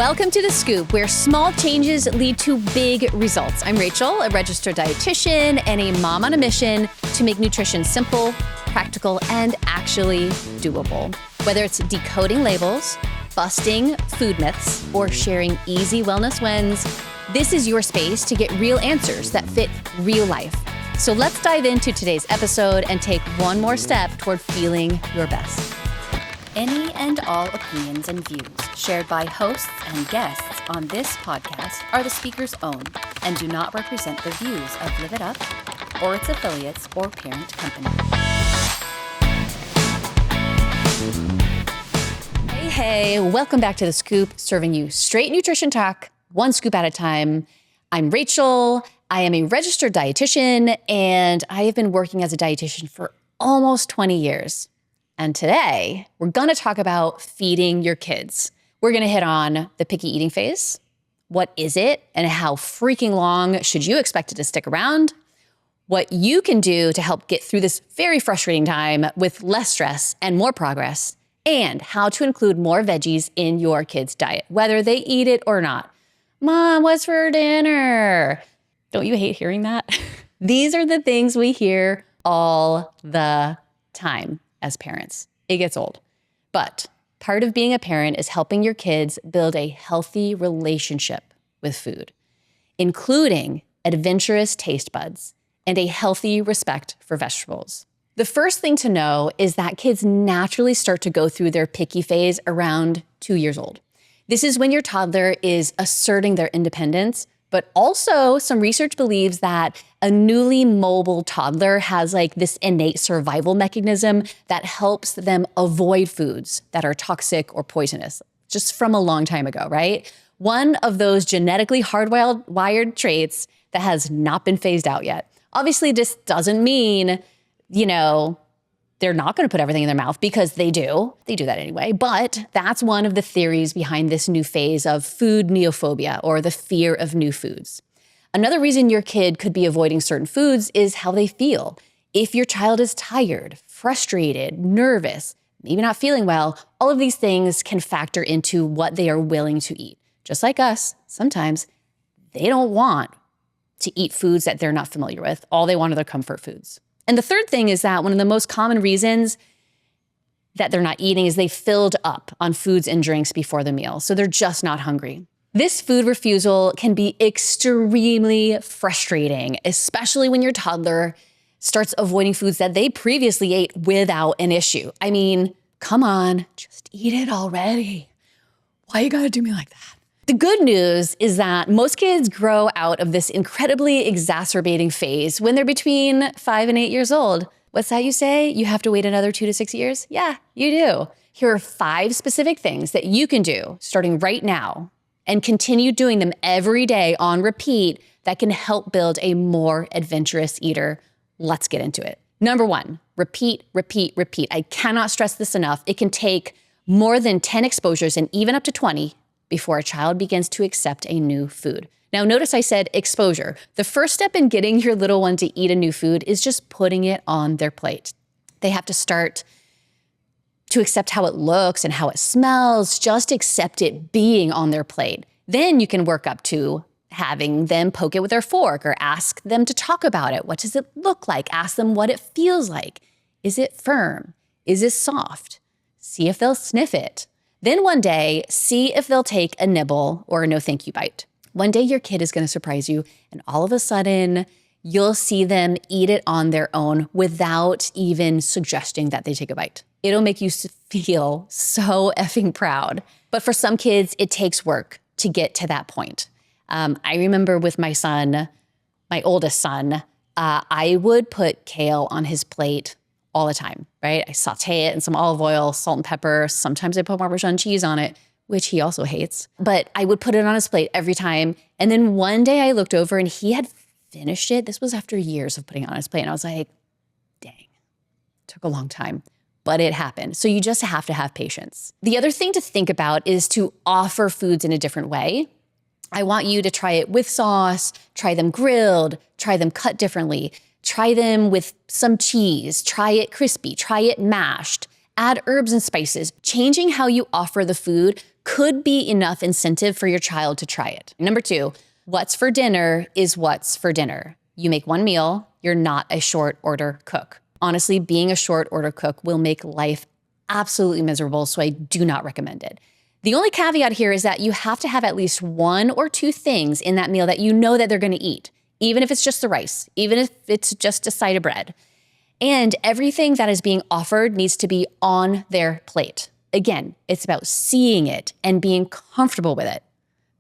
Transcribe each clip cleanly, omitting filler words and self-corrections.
Welcome to The Scoop, where small changes lead to big results. I'm Rachel, a registered dietitian and a mom on a mission to make nutrition simple, practical, and actually doable. Whether it's decoding labels, busting food myths, or sharing easy wellness wins, this is your space to get real answers that fit real life. So let's dive into today's episode and take one more step toward feeling your best. Any and all opinions and views shared by hosts and guests on this podcast are the speaker's own and do not represent the views of Live It Up or its affiliates or parent company. Hey, welcome back to The Scoop, serving you straight nutrition talk, one scoop at a time. I'm Rachel. I am a registered dietitian, and I have been working as a dietitian for almost 20 years. And today, we're going to talk about feeding your kids. We're going to hit on the picky eating phase. What is it, and how freaking long should you expect it to stick around? What you can do to help get through this very frustrating time with less stress and more progress, and how to include more veggies in your kids' diet, whether they eat it or not. Mom, what's for dinner? Don't you hate hearing that? These are the things we hear all the time as parents. It gets old. But part of being a parent is helping your kids build a healthy relationship with food, including adventurous taste buds and a healthy respect for vegetables. The first thing to know is that kids naturally start to go through their picky phase around 2 years old. This is when your toddler is asserting their independence, but also some research believes that a newly mobile toddler has this innate survival mechanism that helps them avoid foods that are toxic or poisonous, just from a long time ago, right? One of those genetically hardwired traits that has not been phased out yet. Obviously, this doesn't mean, they're not going to put everything in their mouth, because they do. They do that anyway. But that's one of the theories behind this new phase of food neophobia, or the fear of new foods. Another reason your kid could be avoiding certain foods is how they feel. If your child is tired, frustrated, nervous, maybe not feeling well, all of these things can factor into what they are willing to eat. Just like us, sometimes they don't want to eat foods that they're not familiar with. All they want are their comfort foods. And the third thing is that one of the most common reasons that they're not eating is they filled up on foods and drinks before the meal. So they're just not hungry. This food refusal can be extremely frustrating, especially when your toddler starts avoiding foods that they previously ate without an issue. I mean, come on, just eat it already. Why you gotta do me like that? The good news is that most kids grow out of this incredibly exacerbating phase when they're between 5 and 8 years old. What's that you say? You have to wait another 2 to 6 years? Yeah, you do. Here are 5 specific things that you can do starting right now and continue doing them every day on repeat that can help build a more adventurous eater. Let's get into it. Number 1, repeat, repeat, repeat. I cannot stress this enough. It can take more than 10 exposures and even up to 20 before a child begins to accept a new food. Now, notice I said exposure. The first step in getting your little one to eat a new food is just putting it on their plate. They have to start to accept how it looks and how it smells, just accept it being on their plate. Then you can work up to having them poke it with their fork or ask them to talk about it. What does it look like? Ask them what it feels like. Is it firm? Is it soft? See if they'll sniff it. Then one day, see if they'll take a nibble or a no thank you bite. One day your kid is going to surprise you, and all of a sudden, you'll see them eat it on their own without even suggesting that they take a bite. It'll make you feel so effing proud. But for some kids, it takes work to get to that point. I remember with my son, my oldest son, I would put kale on his plate all the time, right? I saute it in some olive oil, salt and pepper. Sometimes I put Parmesan cheese on it, which he also hates. But I would put it on his plate every time. And then one day I looked over and he had finished it. This was after years of putting it on his plate. And I was like, dang, it took a long time. But it happened. So you just have to have patience. The other thing to think about is to offer foods in a different way. I want you to try it with sauce, try them grilled, try them cut differently. Try them with some cheese, try it crispy, try it mashed, add herbs and spices. Changing how you offer the food could be enough incentive for your child to try it. Number 2, what's for dinner is what's for dinner. You make one meal, you're not a short order cook. Honestly, being a short order cook will make life absolutely miserable, so I do not recommend it. The only caveat here is that you have to have at least 1 or 2 things in that meal that you know that they're gonna eat, even if it's just the rice, even if it's just a side of bread. And everything that is being offered needs to be on their plate. Again, it's about seeing it and being comfortable with it.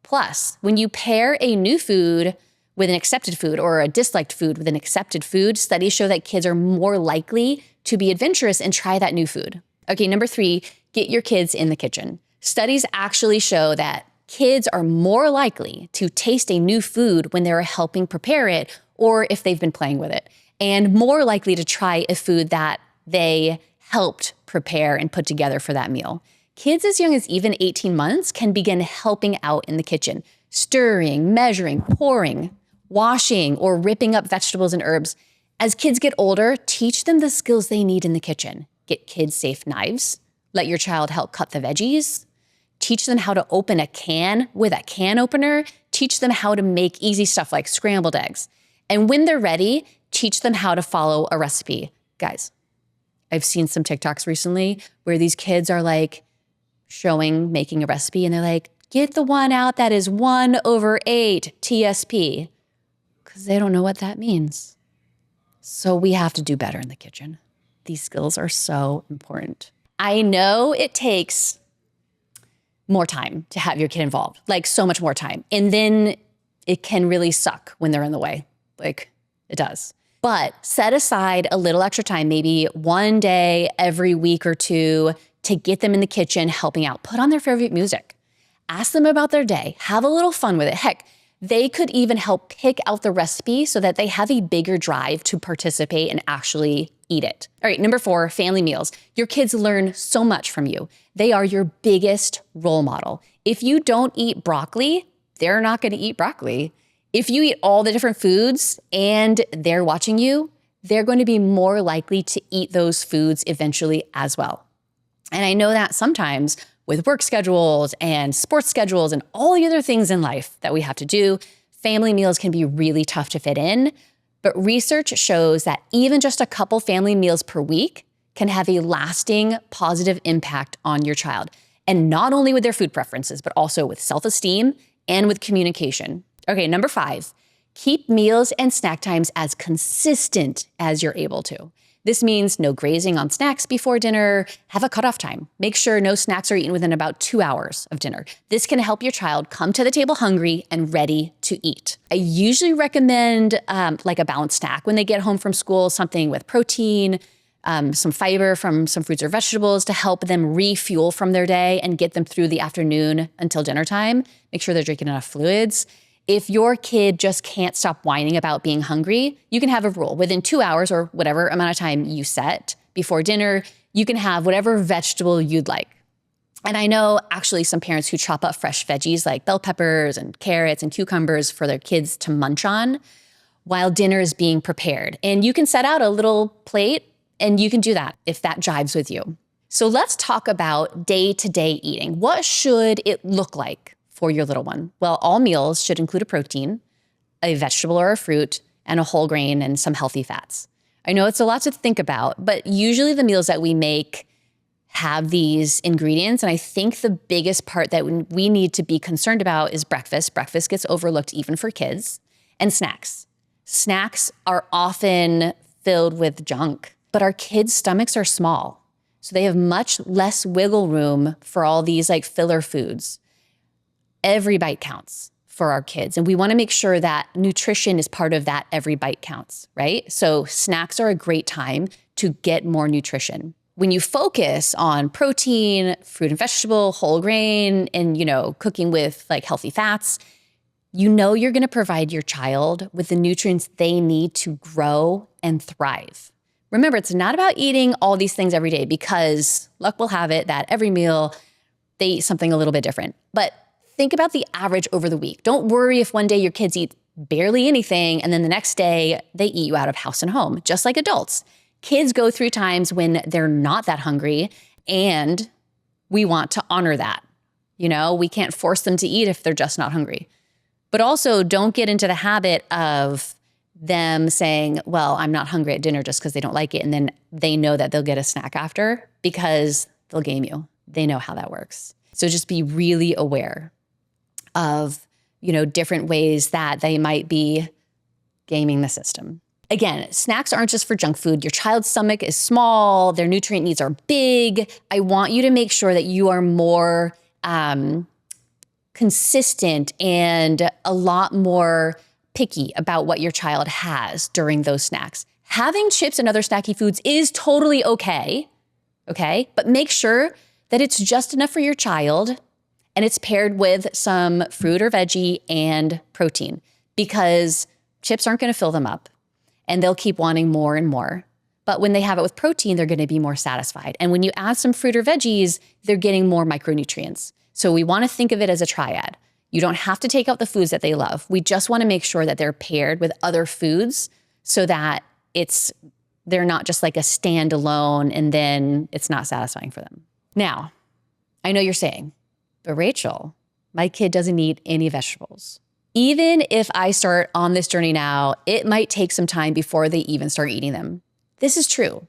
Plus, when you pair a new food with an accepted food or a disliked food with an accepted food, studies show that kids are more likely to be adventurous and try that new food. Okay, number 3, get your kids in the kitchen. Studies actually show that kids are more likely to taste a new food when they're helping prepare it or if they've been playing with it, and more likely to try a food that they helped prepare and put together for that meal. Kids as young as even 18 months can begin helping out in the kitchen, stirring, measuring, pouring, washing, or ripping up vegetables and herbs. As kids get older, teach them the skills they need in the kitchen. Get kids safe knives. Let your child help cut the veggies. Teach them how to open a can with a can opener. Teach them how to make easy stuff like scrambled eggs. And when they're ready, teach them how to follow a recipe. Guys, I've seen some TikToks recently where these kids are like making a recipe and they're like, get the one out that is 1/8 TSP, because they don't know what that means. So we have to do better in the kitchen. These skills are so important. I know it takes more time to have your kid involved, like so much more time. And then it can really suck when they're in the way, like it does. But set aside a little extra time, maybe one day every week or 2, to get them in the kitchen helping out. Put on their favorite music. Ask them about their day. Have a little fun with it. Heck, they could even help pick out the recipe so that they have a bigger drive to participate and actually eat it. All right, number 4, family meals. Your kids learn so much from you. They are your biggest role model. If you don't eat broccoli, they're not gonna eat broccoli. If you eat all the different foods and they're watching you, they're going to be more likely to eat those foods eventually as well. And I know that sometimes with work schedules and sports schedules and all the other things in life that we have to do, family meals can be really tough to fit in. But research shows that even just a couple family meals per week can have a lasting positive impact on your child. And not only with their food preferences, but also with self-esteem and with communication. Okay, number 5, keep meals and snack times as consistent as you're able to. This means no grazing on snacks before dinner. Have a cutoff time. Make sure no snacks are eaten within about 2 hours of dinner. This can help your child come to the table hungry and ready to eat. I usually recommend like a balanced snack when they get home from school, something with protein, some fiber from some fruits or vegetables to help them refuel from their day and get them through the afternoon until dinner time. Make sure they're drinking enough fluids. If your kid just can't stop whining about being hungry, you can have a rule. Within 2 hours or whatever amount of time you set before dinner, you can have whatever vegetable you'd like. And I know actually some parents who chop up fresh veggies like bell peppers and carrots and cucumbers for their kids to munch on while dinner is being prepared. And you can set out a little plate and you can do that if that jives with you. So let's talk about day-to-day eating. What should it look like for your little one? Well, all meals should include a protein, a vegetable or a fruit, and a whole grain and some healthy fats. I know it's a lot to think about, but usually the meals that we make have these ingredients. And I think the biggest part that we need to be concerned about is breakfast. Breakfast gets overlooked even for kids. And snacks. Snacks are often filled with junk, but our kids' stomachs are small. So they have much less wiggle room for all these like filler foods. Every bite counts for our kids. And we want to make sure that nutrition is part of that every bite counts, right? So snacks are a great time to get more nutrition. When you focus on protein, fruit and vegetable, whole grain, and cooking with like healthy fats, you're going to provide your child with the nutrients they need to grow and thrive. Remember, it's not about eating all these things every day because luck will have it that every meal they eat something a little bit different. But think about the average over the week. Don't worry if one day your kids eat barely anything and then the next day they eat you out of house and home, just like adults. Kids go through times when they're not that hungry and we want to honor that. We can't force them to eat if they're just not hungry. But also don't get into the habit of them saying, well, I'm not hungry at dinner just because they don't like it. And then they know that they'll get a snack after because they'll game you. They know how that works. So just be really aware of, different ways that they might be gaming the system. Again, snacks aren't just for junk food. Your child's stomach is small. Their nutrient needs are big. I want you to make sure that you are more consistent and a lot more picky about what your child has during those snacks. Having chips and other snacky foods is totally okay? But make sure that it's just enough for your child and it's paired with some fruit or veggie and protein, because chips aren't going to fill them up and they'll keep wanting more and more. But when they have it with protein, they're going to be more satisfied. And when you add some fruit or veggies, they're getting more micronutrients. So we want to think of it as a triad. You don't have to take out the foods that they love. We just want to make sure that they're paired with other foods so that they're not just like a standalone and then it's not satisfying for them. Now, I know you're saying, but Rachel, my kid doesn't eat any vegetables. Even if I start on this journey now, it might take some time before they even start eating them. This is true.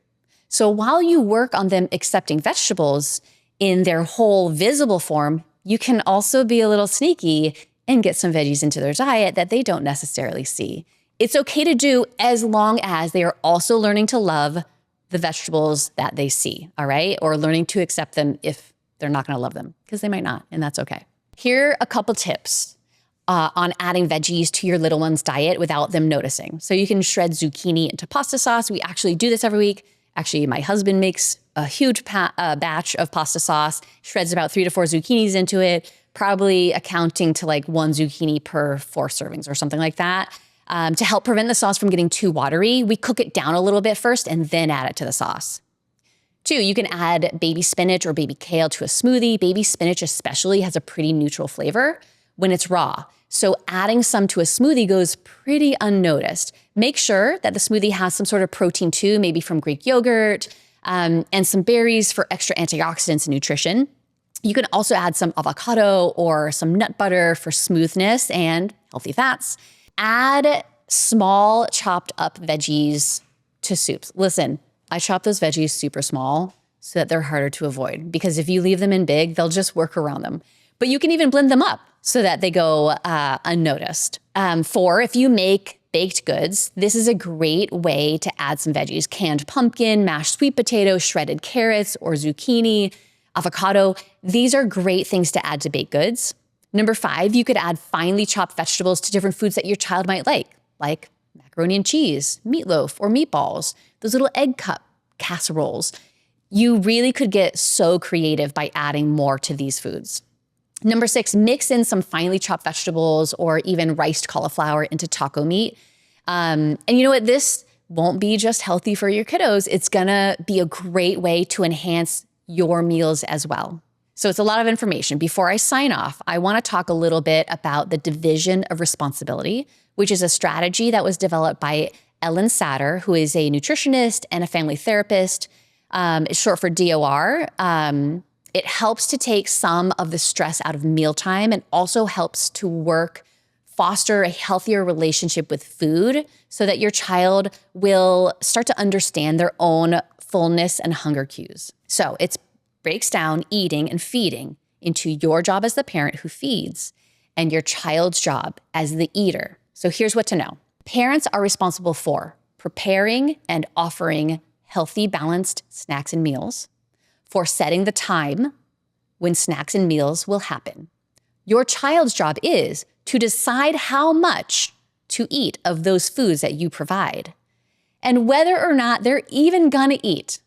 So while you work on them accepting vegetables in their whole visible form, you can also be a little sneaky and get some veggies into their diet that they don't necessarily see. It's okay to do as long as they are also learning to love the vegetables that they see, all right? Or learning to accept them if they're not gonna love them, because they might not, and that's okay. Here are a couple tips on adding veggies to your little one's diet without them noticing. So you can shred zucchini into pasta sauce. We actually do this every week. Actually, my husband makes a huge batch of pasta sauce, shreds about 3 to 4 zucchinis into it, probably accounting to like 1 zucchini per 4 servings or something like that. To help prevent the sauce from getting too watery, we cook it down a little bit first and then add it to the sauce. 2, you can add baby spinach or baby kale to a smoothie. Baby spinach especially has a pretty neutral flavor when it's raw. So adding some to a smoothie goes pretty unnoticed. Make sure that the smoothie has some sort of protein too, maybe from Greek yogurt, and some berries for extra antioxidants and nutrition. You can also add some avocado or some nut butter for smoothness and healthy fats. Add small chopped up veggies to soups. Listen, I chop those veggies super small so that they're harder to avoid, because if you leave them in big, they'll just work around them. But you can even blend them up so that they go unnoticed. 4, if you make baked goods, this is a great way to add some veggies. Canned pumpkin, mashed sweet potato, shredded carrots or zucchini, avocado. These are great things to add to baked goods. Number 5, you could add finely chopped vegetables to different foods that your child might like macaroni and cheese, meatloaf, or meatballs, those little egg cup casseroles. You really could get so creative by adding more to these foods. Number 6, mix in some finely chopped vegetables or even riced cauliflower into taco meat. And you know what? This won't be just healthy for your kiddos. It's gonna be a great way to enhance your meals as well. So it's a lot of information. Before I sign off, I wanna talk a little bit about the division of responsibility, which is a strategy that was developed by Ellen Satter, who is a nutritionist and a family therapist. It's short for DOR. It helps to take some of the stress out of mealtime and also helps to foster a healthier relationship with food so that your child will start to understand their own fullness and hunger cues. So it breaks down eating and feeding into your job as the parent who feeds and your child's job as the eater. So here's what to know. Parents are responsible for preparing and offering healthy, balanced snacks and meals, for setting the time when snacks and meals will happen. Your child's job is to decide how much to eat of those foods that you provide and whether or not they're even gonna eat.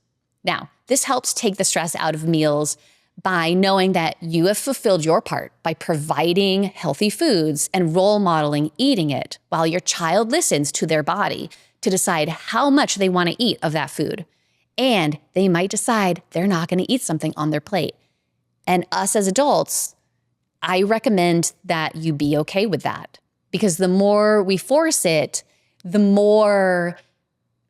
Now, this helps take the stress out of meals by knowing that you have fulfilled your part by providing healthy foods and role modeling eating it while your child listens to their body to decide how much they want to eat of that food. And they might decide they're not going to eat something on their plate. And us as adults, I recommend that you be okay with that, because the more we force it, the more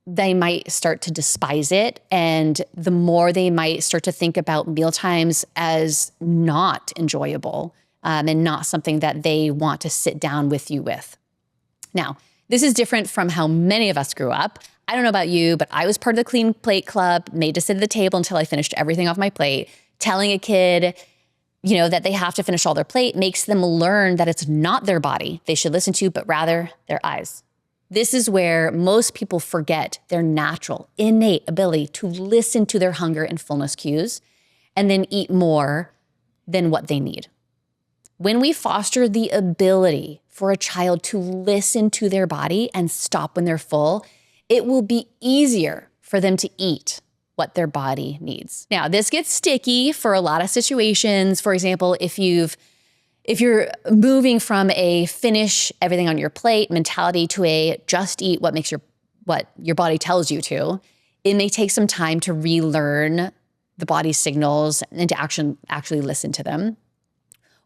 they might start to despise it. And the more they might start to think about mealtimes as not enjoyable and not something that they want to sit down with you with. Now, this is different from how many of us grew up. I don't know about you, but I was part of the Clean Plate Club, made to sit at the table until I finished everything off my plate. Telling a kid, that they have to finish all their plate makes them learn that it's not their body they should listen to, but rather their eyes. This is where most people forget their natural, innate ability to listen to their hunger and fullness cues and then eat more than what they need. When we foster the ability for a child to listen to their body and stop when they're full, it will be easier for them to eat what their body needs. Now, this gets sticky for a lot of situations. For example, if you're moving from a finish everything on your plate mentality to a just eat what your body tells you to, it may take some time to relearn the body's signals and to actually listen to them.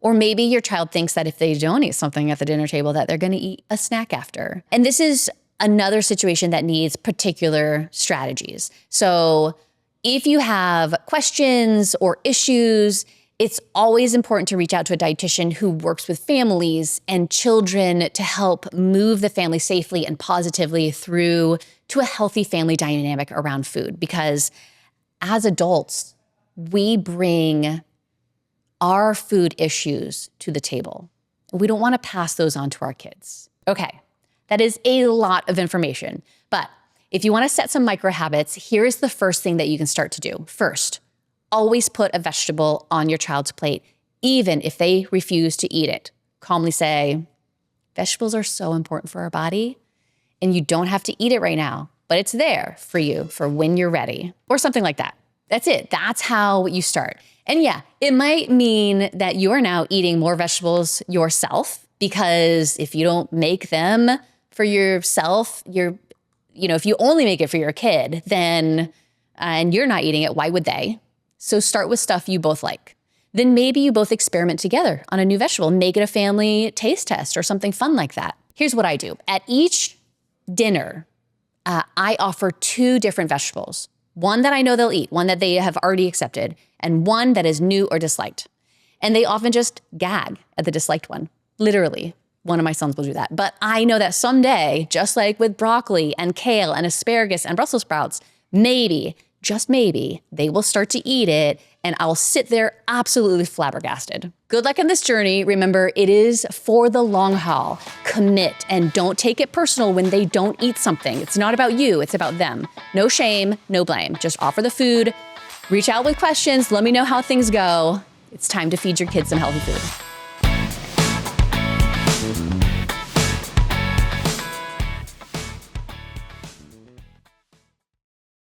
Or maybe your child thinks that if they don't eat something at the dinner table, that they're going to eat a snack after. And this is another situation that needs particular strategies. So if you have questions or issues, it's always important to reach out to a dietitian who works with families and children to help move the family safely and positively through to a healthy family dynamic around food. Because as adults, we bring our food issues to the table. We don't want to pass those on to our kids. Okay, that is a lot of information, but if you want to set some micro habits, here's the first thing that you can start to do. First, always put a vegetable on your child's plate, even if they refuse to eat it. Calmly say, vegetables are so important for our body, and you don't have to eat it right now, but it's there for you for when you're ready, or something like that. That's it. That's how you start. And yeah, it might mean that you're now eating more vegetables yourself, because if you don't make them for yourself, if you only make it for your kid, then, and you're not eating it, why would they? So start with stuff you both like. Then maybe you both experiment together on a new vegetable, make it a family taste test or something fun like that. Here's what I do. At each dinner, I offer 2 different vegetables. One that I know they'll eat, one that they have already accepted, and one that is new or disliked. And they often just gag at the disliked one. Literally, one of my sons will do that. But I know that someday, just like with broccoli and kale and asparagus and Brussels sprouts, maybe, just maybe, they will start to eat it and I'll sit there absolutely flabbergasted. Good luck on this journey. Remember, it is for the long haul. Commit and don't take it personal when they don't eat something. It's not about you, it's about them. No shame, no blame. Just offer the food, reach out with questions, let me know how things go. It's time to feed your kids some healthy food.